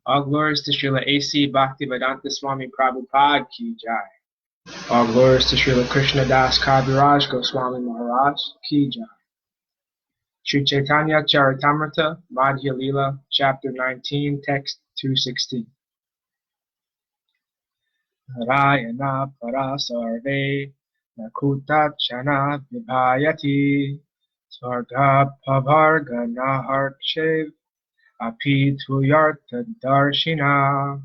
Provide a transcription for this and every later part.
All glories to Srila A.C. Bhaktivedanta Swami Prabhupada Ki Jai. All glories to Srila Krishna Das Kaviraj Goswami Maharaj Ki Jai. Sri Chaitanya Charitamrta Madhya Lila, Chapter 19, Text 216. Narayana Parasarve Nakuta Chana Vibhayati Svarga Pavarga Naharkshev Api Tuyartha Darshina.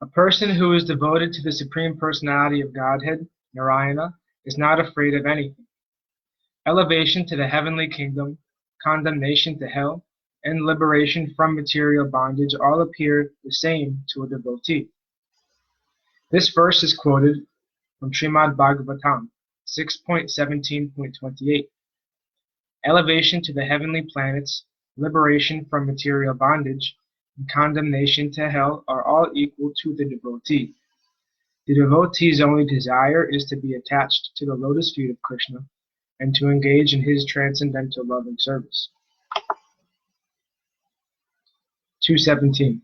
A person who is devoted to the Supreme Personality of Godhead, Narayana, is not afraid of anything. Elevation to the heavenly kingdom, condemnation to hell, and liberation from material bondage all appear the same to a devotee. This verse is quoted from Srimad Bhagavatam 6.17.28. Elevation to the heavenly planets, liberation from material bondage, and condemnation to hell are all equal to the devotee. The devotee's only desire is to be attached to the lotus feet of Krishna and to engage in his transcendental love and service. 217.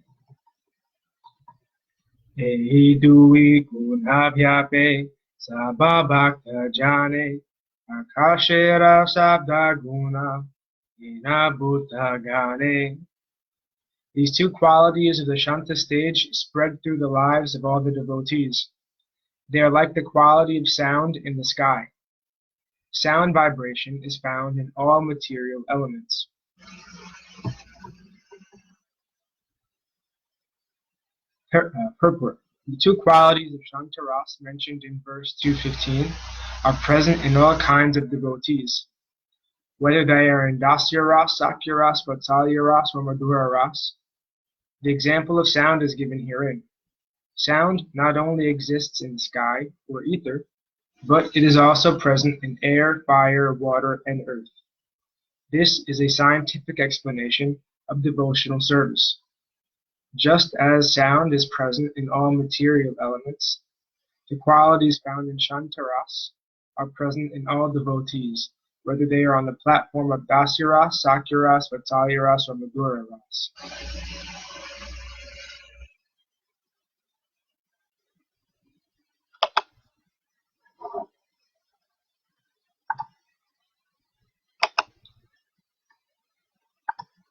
Ehi dui gunabhyape sabha bhakta jane akashera sabda guna ina bhuta gane. These two qualities of the Shanta stage spread through the lives of all the devotees. They are like the quality of sound in the sky. Sound vibration is found in all material elements. Purport. The two qualities of Shanta Ras mentioned in verse 215 are present in all kinds of devotees, whether they are in Dasya Ras, Sakya Ras, Vatsalya Ras, or Madhura Ras. The example of sound is given herein. Sound not only exists in sky or ether, but it is also present in air, fire, water, and earth. This is a scientific explanation of devotional service. Just as sound is present in all material elements, the qualities found in Shanta Ras are present in all devotees, whether they are on the platform of Dasya Ras, Sakya Ras, Vatsalya Ras, or Madhura Ras.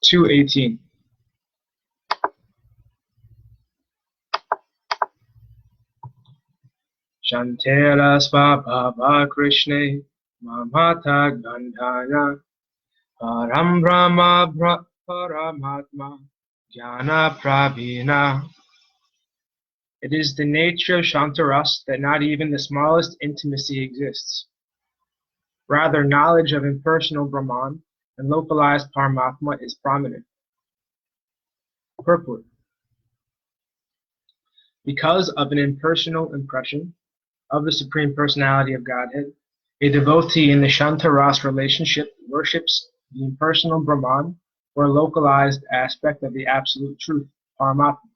(218) Shantera svabhava Krishne mamata gandhana param brahma paramatma jnana pravina. It is the nature of Shantaras that not even the smallest intimacy exists. Rather, knowledge of impersonal Brahman and localized Paramatma is prominent. Purport. Because of an impersonal impression of the Supreme Personality of Godhead, a devotee in the Shantaras relationship worships the impersonal Brahman or localized aspect of the Absolute Truth, Paramatma.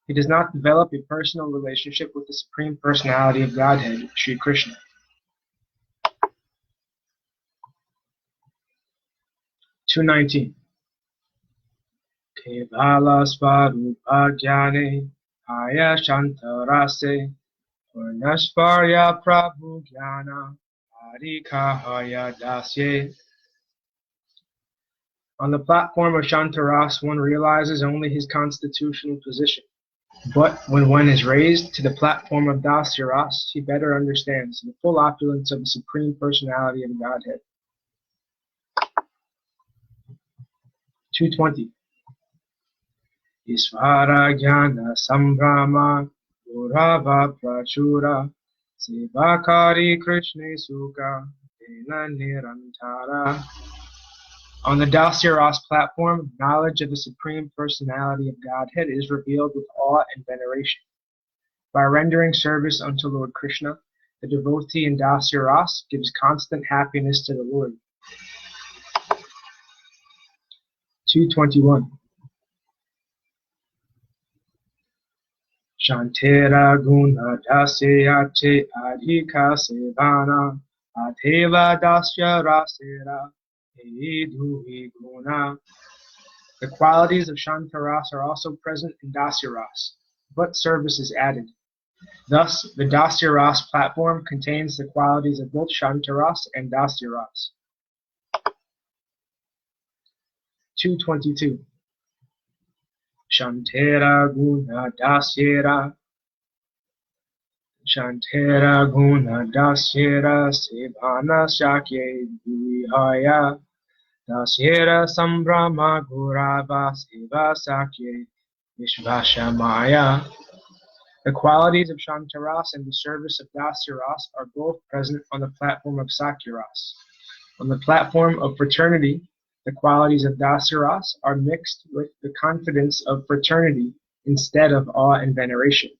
He does not develop a personal relationship with the Supreme Personality of Godhead, Sri Krishna. (219) Kevala svarupa jnane aya shantarase purnasvarya prabhu jnana harikahaya dasye. On the platform of Shantaras, one realizes only his constitutional position. But when one is raised to the platform of Dasya Ras, he better understands the full opulence of the Supreme Personality of Godhead. 220. Isvara jnana sambrahma gurava prachura sevakari krishne sukha ena nirantara. On the Dasya Ras platform, knowledge of the Supreme Personality of Godhead is revealed with awe and veneration. By rendering service unto Lord Krishna, the devotee in Dasya Ras gives constant happiness to the Lord. 221. Shantera guna dasyache adhika sevana adheva dasya rasera He guna. The qualities of Shantaras are also present in Dasyaras, but service is added. Thus, the Dasyaras platform contains the qualities of both Shantaras and Dasyaras. 222. Shantera guna dasyera. Shantera guna dasyera sevana shakye vihaya. Dasyera sambrahma gurava seva sakye vishvashamaya. The qualities of Shantaras and the service of Dasyaras are both present on the platform of Sakyaras. On the platform of fraternity, the qualities of Dasyaras are mixed with the confidence of fraternity instead of awe and veneration.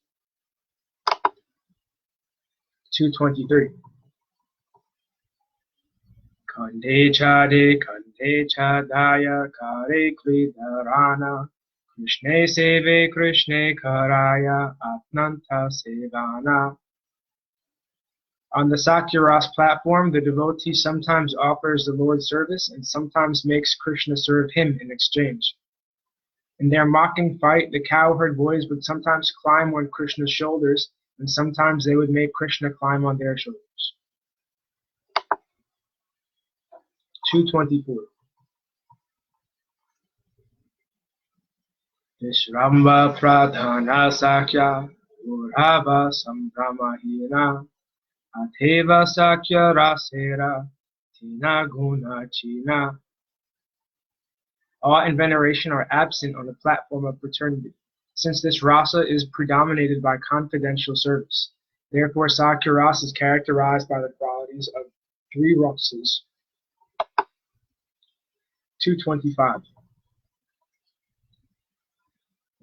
223. Kande cha daya kare kridarana. Krishne seve Krishne karaya atnanta sevana. On the Sakyaras platform, the devotee sometimes offers the Lord service and sometimes makes Krishna serve him in exchange. In their mocking fight, the cowherd boys would sometimes climb on Krishna's shoulders, and sometimes they would make Krishna climb on their shoulders. 224. Vishramba pradhana sakya urava sambramahina ateva sakya rasera tina guna china. Awe and veneration are absent on the platform of fraternity, since this rasa is predominated by confidential service. Therefore, Sakya rasa is characterized by the qualities of three rasas. 225.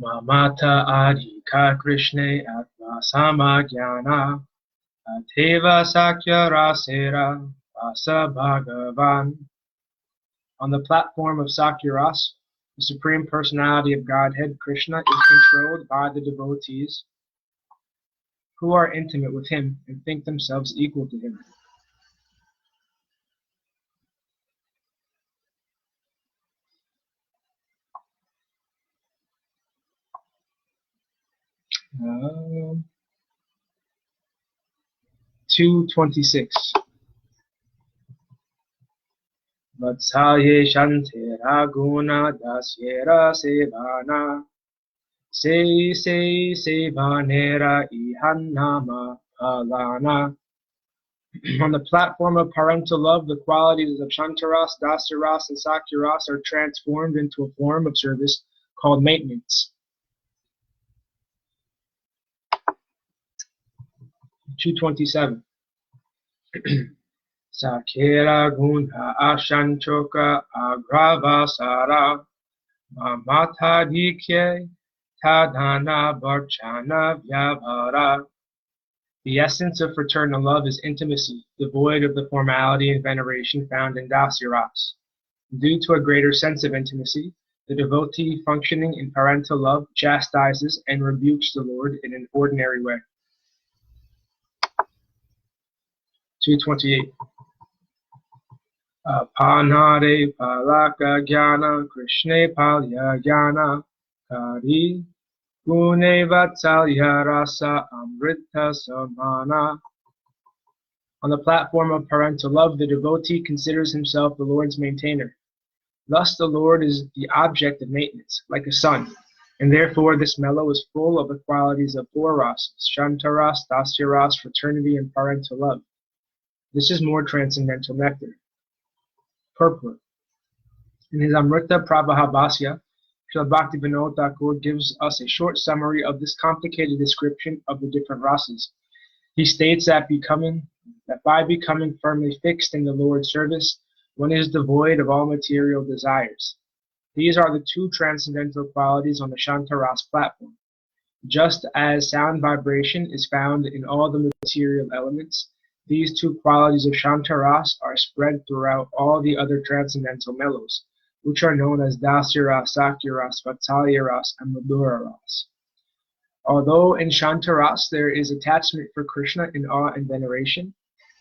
Mamata adhika Krishne atma samagyana ateva sakya rasera asa bhagavan. On the platform of Sakya Ras, the Supreme Personality of Godhead, Krishna, is controlled by the devotees who are intimate with him and think themselves equal to him. Uh, 226. Vatsalye shantera guna dasyera sevana se sevanera ihannama palana. On the platform of parental love, the qualities of Shantaras, Dasyaras, and Sakyaras are transformed into a form of service called maintenance. 227. Sakera guna ashanchoka agravasara mamata dikye tadhana barchana vyavara. The essence of fraternal love is intimacy, devoid of the formality and veneration found in Dasyaras. Due to a greater sense of intimacy, the devotee functioning in parental love chastises and rebukes the Lord in an ordinary way. 228. Apanhare palaka jnana Krishne palya jnana kari gune vatsalya rasa amrita samana. On the platform of parental love, the devotee considers himself the Lord's maintainer. Thus the Lord is the object of maintenance, like a sun, and therefore this mellow is full of the qualities of four rasas, Shantaras, Dasyaras, fraternity, and parental love. This is more transcendental nectar. Purport. In his Amrita Prabhahabhasya, Srila Bhaktivinoda Thakur gives us a short summary of this complicated description of the different rasas. He states that by becoming firmly fixed in the Lord's service, one is devoid of all material desires. These are the two transcendental qualities on the Shantaras platform. Just as sound vibration is found in all the material elements, these two qualities of Shantaras are spread throughout all the other transcendental mellows, which are known as Dasyaras, Sakyaras, Vatsalyaras, and Madhuraras. Although in Shantaras there is attachment for Krishna in awe and veneration,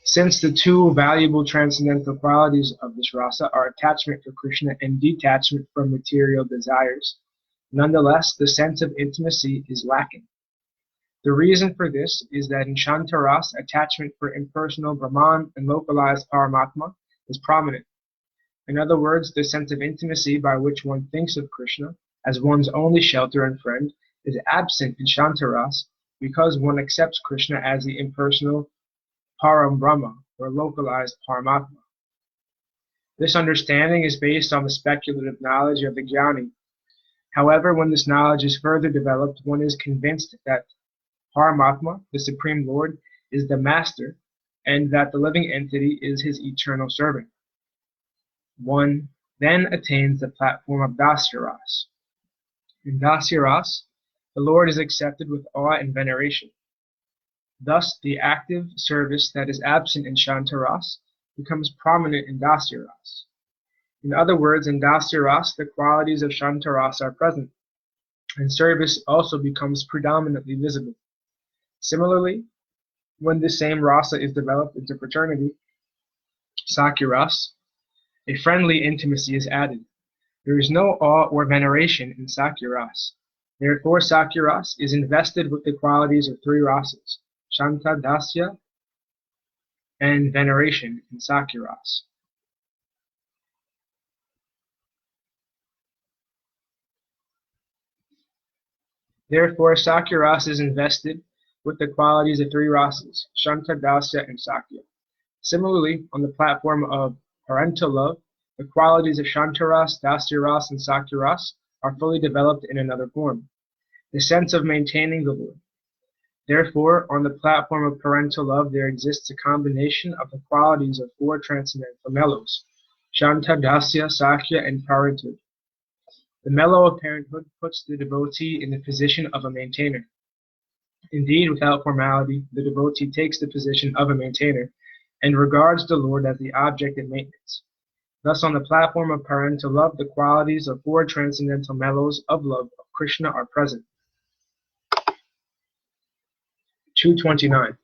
Since the two valuable transcendental qualities of this rasa are attachment for Krishna and detachment from material desires, nonetheless, the sense of intimacy is lacking. The reason for this is that in Shantaras, attachment for impersonal Brahman and localized Paramatma is prominent. In other words, the sense of intimacy by which one thinks of Krishna as one's only shelter and friend is absent in Shantaras because one accepts Krishna as the impersonal Param Brahma, or localized Paramatma. This understanding is based on the speculative knowledge of the Jnani. However, when this knowledge is further developed, one is convinced that Paramatma, the Supreme Lord, is the Master, and that the living entity is his eternal servant. One then attains the platform of Dasyaras. In Dasyaras, the Lord is accepted with awe and veneration. Thus, the active service that is absent in Shantaras becomes prominent in Dasyaras. In other words, in Dasyaras, the qualities of Shantaras are present, and service also becomes predominantly visible. Similarly, when the same rasa is developed into fraternity, Sakyaras, a friendly intimacy is added. There is no awe or veneration in Sakyaras. Therefore, Sakyaras is invested with the qualities of three rasas, Shanta, Dasya, and veneration in Sakyaras. Therefore, Sakyaras is invested with the qualities of three rasas, Shanta, Dasya, and Sakya. Similarly, on the platform of parental love, the qualities of Shantaras, Dasyaras, and Sakyaras are fully developed in another form, the sense of maintaining the Lord. Therefore, on the platform of parental love, there exists a combination of the qualities of four transcendental mellows, Shanta, Dasya, Sakya, and parenthood. The mellow of parenthood puts the devotee in the position of a maintainer. Indeed, without formality, the devotee takes the position of a maintainer and regards the Lord as the object of maintenance. Thus, on the platform of parental love, the qualities of four transcendental mellows of love of Krishna are present. 229.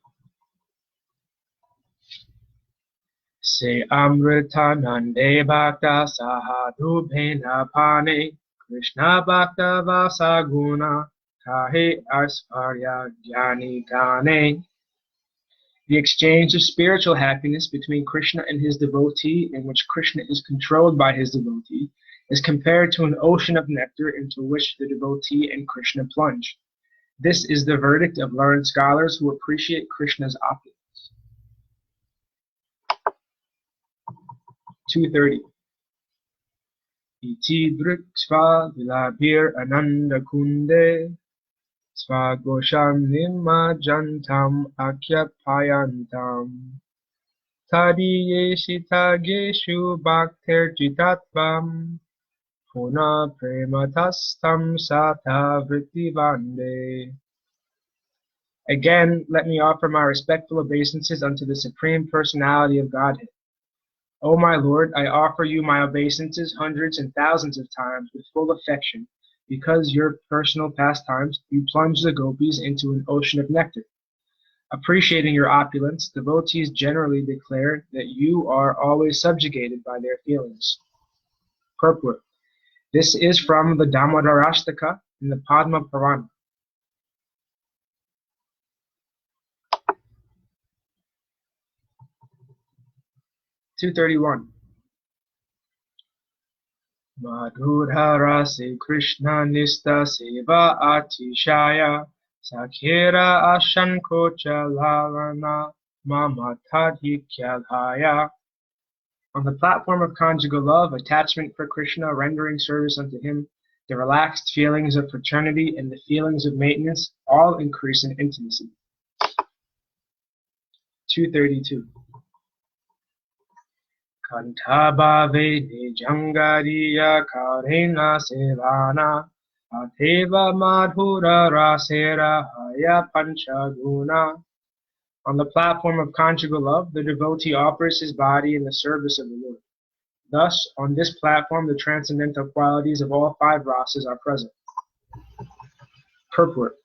Se amrita nande bhakta sahadhu bhena pane Krishna bhakta vasa guna kahe asvarya jnani gane. The exchange of spiritual happiness between Krishna and his devotee, in which Krishna is controlled by his devotee, is compared to an ocean of nectar into which the devotee and Krishna plunge. This is the verdict of learned scholars who appreciate Krishna's opulence. 230. Iti driksva vilabhir ananda kunde Svagosham nimma jantam akhyapayantam Tadiyeshitageshu bhakter jitatvam Puna prematastam sata vrittivande. Again, let me offer my respectful obeisances unto the Supreme Personality of Godhead. O my Lord, I offer you my obeisances hundreds and thousands of times with full affection, because your personal pastimes, you plunge the gopis into an ocean of nectar. Appreciating your opulence, devotees generally declare that you are always subjugated by their feelings. Purport. This is from the Damodarashtaka in the Padma Purana. (231) Madhurharase Krishna Nista Seva Atishaya Sakhera Ashankocha Lalana Mamatadhikyalhaya. On the platform of conjugal love, attachment for Krishna, rendering service unto him, the relaxed feelings of fraternity, and the feelings of maintenance all increase in intimacy. 232. Kantabhave nijangariya karena sevana Ateva madhura rasera haya panchaguna. On the platform of conjugal love, the devotee offers his body in the service of the Lord. Thus, on this platform, the transcendental qualities of all five rasas are present. Purport.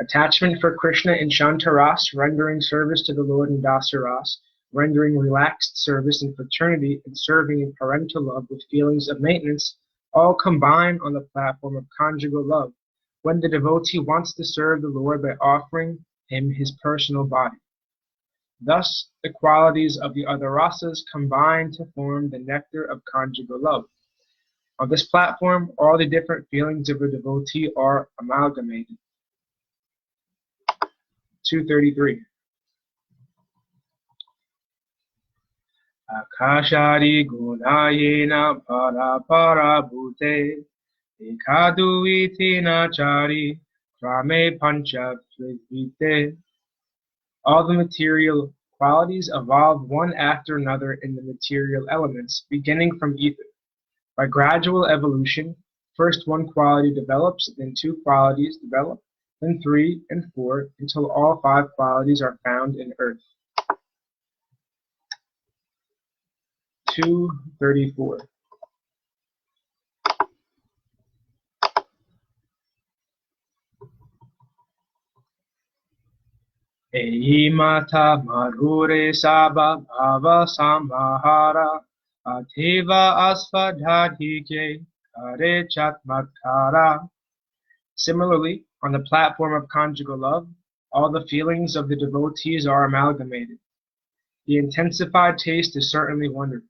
Attachment for Krishna in Shantaras, rendering service to the Lord in Dasyaras, rendering relaxed service in fraternity, and serving in parental love with feelings of maintenance, all combine on the platform of conjugal love, when the devotee wants to serve the Lord by offering him his personal body. Thus, the qualities of the other rasas combine to form the nectar of conjugal love. On this platform, all the different feelings of a devotee are amalgamated. 233. Akashari gunayena para para bhute ekaduiti nachari krame pancha vite. All the material qualities evolve one after another in the material elements, beginning from ether. By gradual evolution, first one quality develops, then two qualities develop, then 3 and 4, until all 5 qualities are found in earth. 234. Eimata marure saba bhava samahara ativa asvadhadhike kare chatmatkara. Similarly, on the platform of conjugal love, all the feelings of the devotees are amalgamated. The intensified taste is certainly wonderful.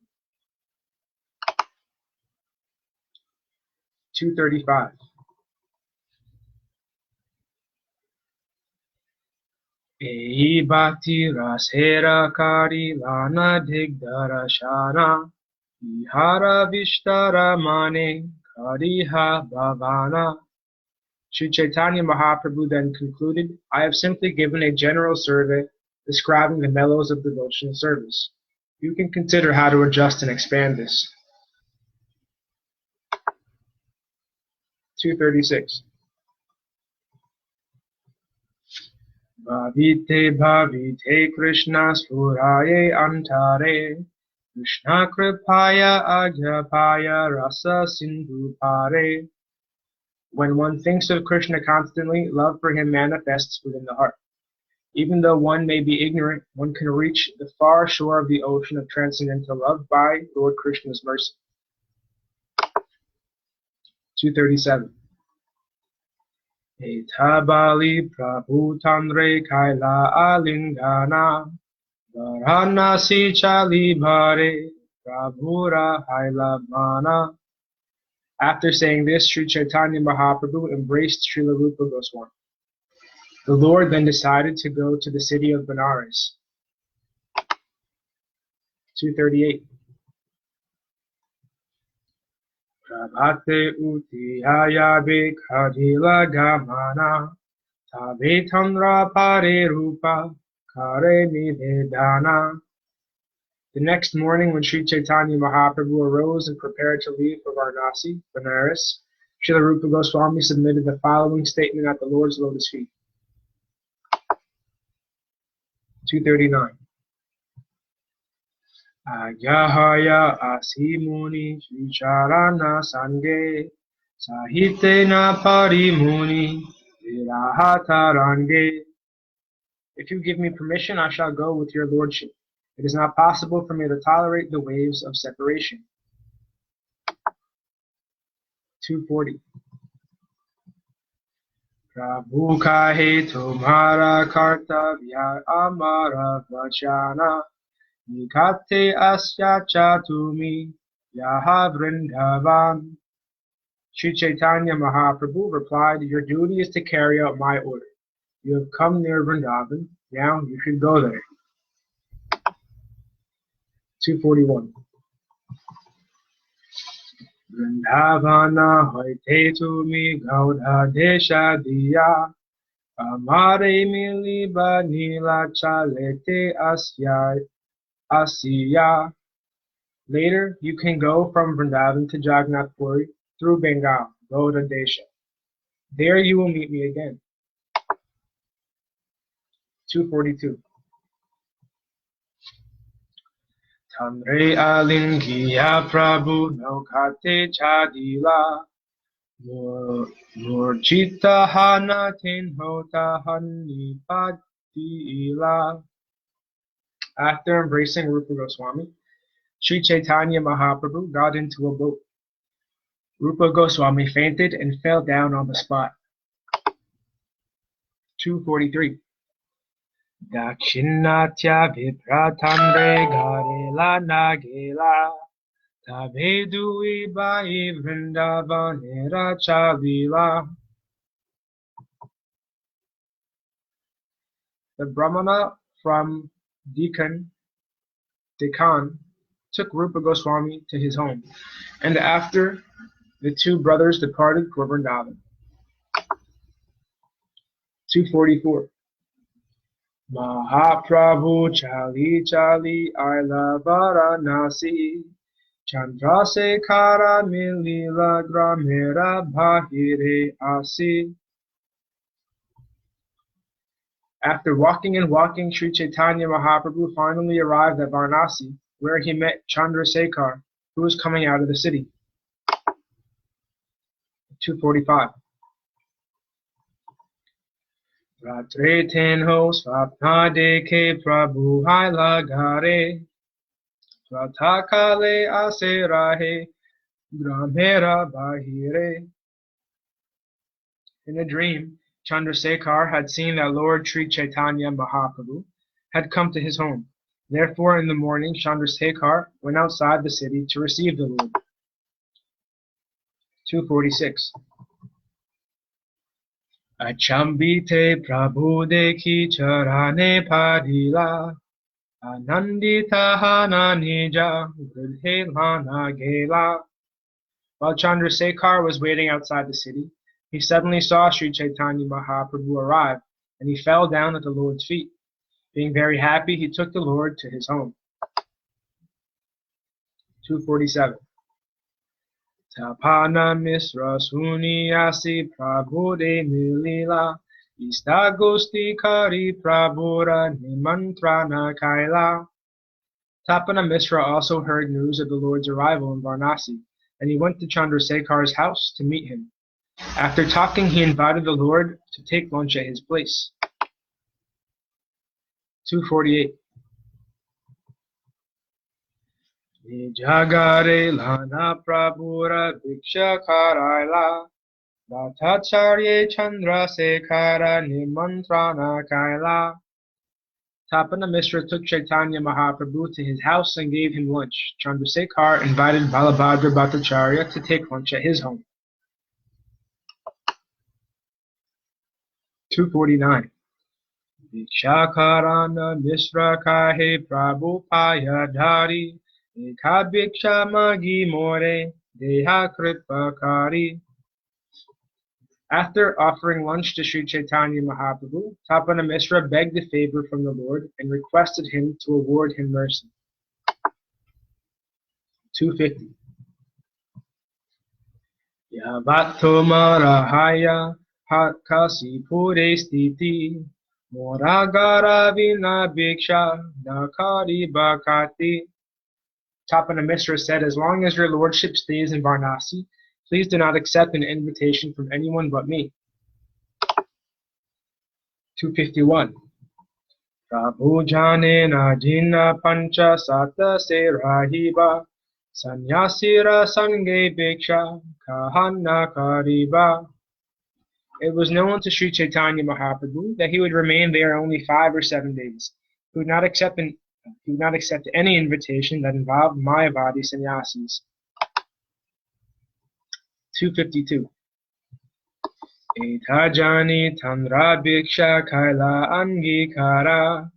235. Ei bhakti rasera kari lana digdara shana ihara vishtara mane kariha bhavana. Sri Chaitanya Mahaprabhu then concluded, I have simply given a general survey describing the mellows of devotional service. You can consider how to adjust and expand this. 236. Bhavite bhavite Krishna suraye antare Krishna kripaya agyapaya rasa sindhu pare. When one thinks of Krishna constantly, love for him manifests within the heart. Even though one may be ignorant, one can reach the far shore of the ocean of transcendental love by Lord Krishna's mercy. 237. Etabali prabhutanre kaila alingana varanasi chali bhare prabhura hailavana. After saying this, Sri Chaitanya Mahaprabhu embraced Srila Rupa Goswami. The Lord then decided to go to the city of Benares. 238. Prabhate utiyayabe kadila gamana tabe tandra pare rupa kare nivedana. The next morning, when Sri Chaitanya Mahaprabhu arose and prepared to leave for Varanasi, Benares, Srila Rupa Goswami submitted the following statement at the Lord's lotus feet. 239. Agyahaya asimuni vicharana sange sahitena parimuni virahatarange. If you give me permission, I shall go with your lordship. It is not possible for me to tolerate the waves of separation. 240. Prabhu kahe tumhara kartavya amara vachana nikate asya chatumi yaha vrindavan. Sri Chaitanya Mahaprabhu replied, your duty is to carry out my order. You have come near Vrindavan, now you should go there. 241. Vrindavana hoite tumi gaudha desha diya amare miliba nila chalete asiya. Later, you can go from Vrindavan to Jagannath Puri through Bengal, Gaudha Desha. There you will meet me again. 242. Tamre alingiya prabhu naukate chadila murchita hana tenhota hanipatila. After embracing Rupa Goswami, Sri Chaitanya Mahaprabhu got into a boat. Rupa Goswami fainted and fell down on the spot. 243. Dakshinatya vipratamre garela nagela tavedui bai vrindavanera chalila. The Brahmana from Deccan took Rupa Goswami to his home, and after the two brothers departed for Vrindavan. 244. Mahaprabhu chali chali aila Varanasi Chandrasekhara milila gramera bhahire asi. After walking and walking, Sri Chaitanya Mahaprabhu finally arrived at Varanasi, where he met Chandrasekhar, who was coming out of the city. 245. Ratre tenho swapna dekhe prabhu haila gare pratakale ase rahe gramera bahire. In a dream, Chandrasekhar had seen that Lord Sri Chaitanya Mahaprabhu had come to his home. Therefore, in the morning, Chandrasekhar went outside the city to receive the Lord. 246. Achambite Prabhu dekhi charane padila anandita hana nija gridhe lana gela. While Chandrasekhar was waiting outside the city, he suddenly saw Sri Chaitanya Mahaprabhu arrive, and he fell down at the Lord's feet. Being very happy, he took the Lord to his home. 247. Tapana misra suniyasi prabhu de milila istagosti kari prabhura nimantrana kaila. Tapana Misra also heard news of the Lord's arrival in Varanasi, and he went to Chandrasekhar's house to meet him. After talking, he invited the Lord to take lunch at his place. 248. Nijagare lana prabhura bhiksha karaila Bhattacharya Chandrasekhara nimantrana kaila. Tapana Misra took Chaitanya Mahaprabhu to his house and gave him lunch. Chandrasekhar invited Balabhadra Bhattacharya to take lunch at his home. 249. Vikshakarana Misra kahe Prabhu payadhari Ekha Viksha magi more deha kripakari. After offering lunch to Sri Chaitanya Mahaprabhu, Tapana Misra begged a favor from the Lord and requested him to award him mercy. 250. Yavato marahaya hakasi pure stiti moragara vina bhiksha nakari bhakati. Tapana Misra said, as long as your lordship stays in Varanasi, please do not accept an invitation from anyone but me. 251. Prabhu jane na jina pancha sata se rahiba sanyasira sange bhiksha kahanna kariba. It was known to Sri Chaitanya Mahaprabhu that he would remain there only 5 or 7 days. He would not accept any invitation that involved Mayavadi sannyasis. 252. Etajani Tanra Bhiksha Kaila Angikara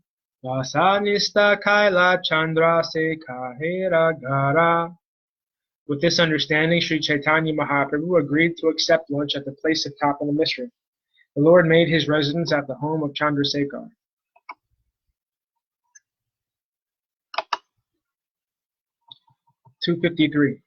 Vasanista Kaila Chandra Se Kahera Gara. With this understanding, Sri Chaitanya Mahaprabhu agreed to accept lunch at the place of Tapana Misra. The Lord made his residence at the home of Chandrasekhar. 253.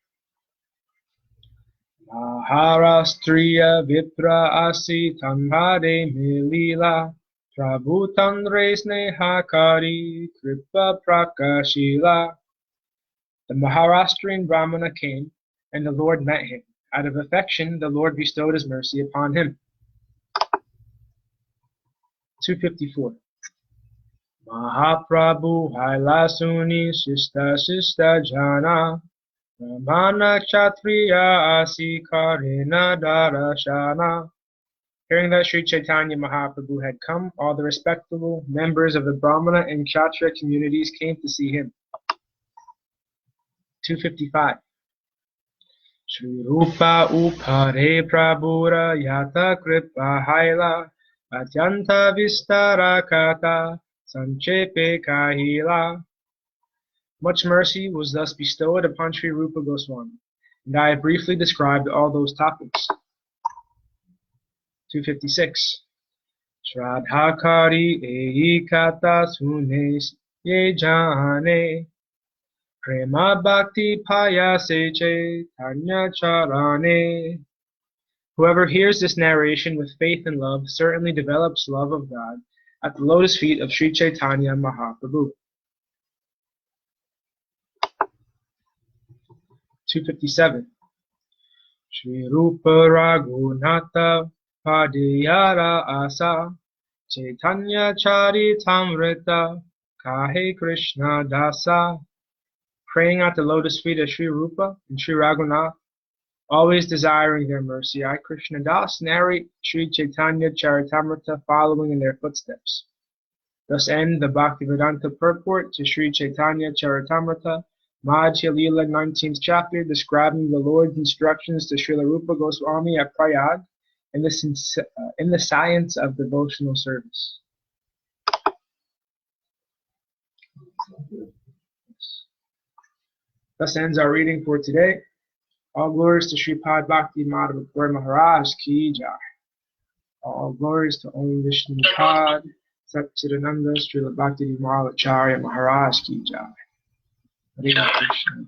Maharastriya Vipra Asi Tanhade Milila Prabhu Tandre Snehakari Kripa Prakashila. The Maharashtrian Brahmana came, and the Lord met him. Out of affection, the Lord bestowed his mercy upon him. 254. Mahaprabhu Hailasuni Sista Sista Jana Ramana Kshatriya Asi Karina Darashana. Hearing that Sri Chaitanya Mahaprabhu had come, all the respectable members of the Brahmana and Kshatriya communities came to see him. 255. Shri Rupa Upare Prabhura Yata Kripa Haila Atyanta Vistara Kata Sanchepe Kahila. Much mercy was thus bestowed upon Sri Rupa Goswami, and I have briefly described all those topics. 256. Shraddhakari Ei Kata Sunes Ye Jane Prema Bhakti Payase Chaitanya Charane. Whoever hears this narration with faith and love certainly develops love of God at the lotus feet of Sri Chaitanya Mahaprabhu. 257. Shri Rupa Raghunatha Padiyara Asa Chaitanya Charitamrta Kahe Krishna Dasa. Praying at the lotus feet of Sri Rupa and Sri Raghunath, always desiring their mercy, I, Krishna Das, narrate Sri Chaitanya Charitamrta following in their footsteps. Thus end the Bhaktivedanta purport to Sri Chaitanya Charitamrta Madhya Lila 19th chapter, describing the Lord's instructions to Srila Rupa Goswami at Prayag in the science of devotional service. Thus ends our reading for today. All glories to Sripad Bhakti Madhava Maharaj Ki Jai. All glories to Om Vishnupad Satchidananda Srila Bhakti Acharya Maharaj Ki Jai. Hare Krishna.